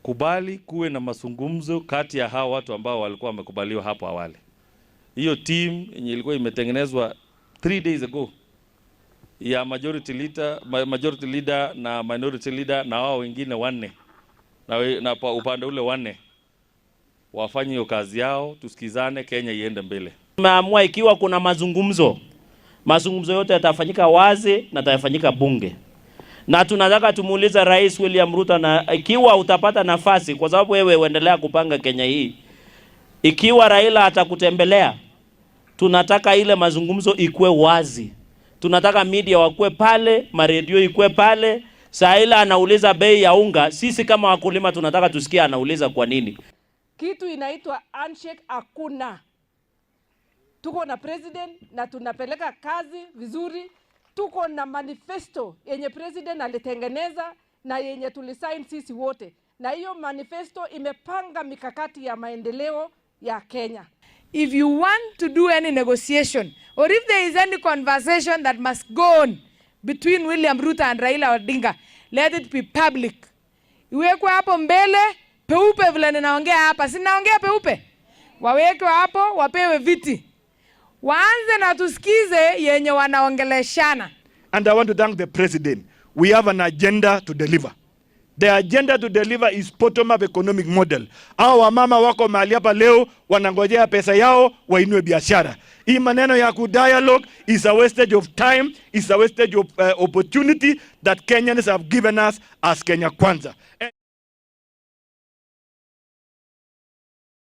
kubali kuwe na mazungumzo kati ya hao watu ambao walikuwa wamekubaliwa hapo awali. Hiyo team yenye ilikuwa imetengenezwa 3 days ago ya majority leader na minority leader na wao wengine 4 na upande ule 4 wafanye hiyo kazi yao, tusikizane, Kenya iende mbele. Tumeamua ikiwa kuna mazungumzo yote yatafanyika wazi na yatafanyika bunge. Na tunataka tumuulize Rais William Ruto, na ikiwa utapata nafasi, kwa sababu wewe uendelea kupanga Kenya hii, ikiwa Raila atakutembelea, tunataka ile mazungumzo ikue wazi. Tunataka media wakue pale, maredio ikue pale. Raila anauliza bei ya unga, sisi kama wakulima tunataka tusikie anauliza kwa nini. Kitu inaitwa handshake hakuna. Tuko na president na tunapeleka kazi vizuri. Tuko na manifesto yenye president alitengeneza na yenye tulisign sisi wote. Na hiyo manifesto imepanga mikakati ya maendeleo ya Kenya. If you want to do any negotiation or if there is any conversation that must go on between William Ruto and Raila Odinga, let it be public. Iwekwe hapo mbele peupe vile ninaongea hapa. Si naongea peupe. Wawekwe hapo, wapewe viti. Waanze na tusikize yenye wanaongeleshana. And I want to thank the president. We have an agenda to deliver. The agenda to deliver is bottom-up economic model. Hao wamama wako mahali hapa leo wanangojea pesa yao wainue biashara. Hii maneno ya ku-dialogue is a wastage of time, is a wastage of opportunity that Kenyans have given us as Kenya Kwanza.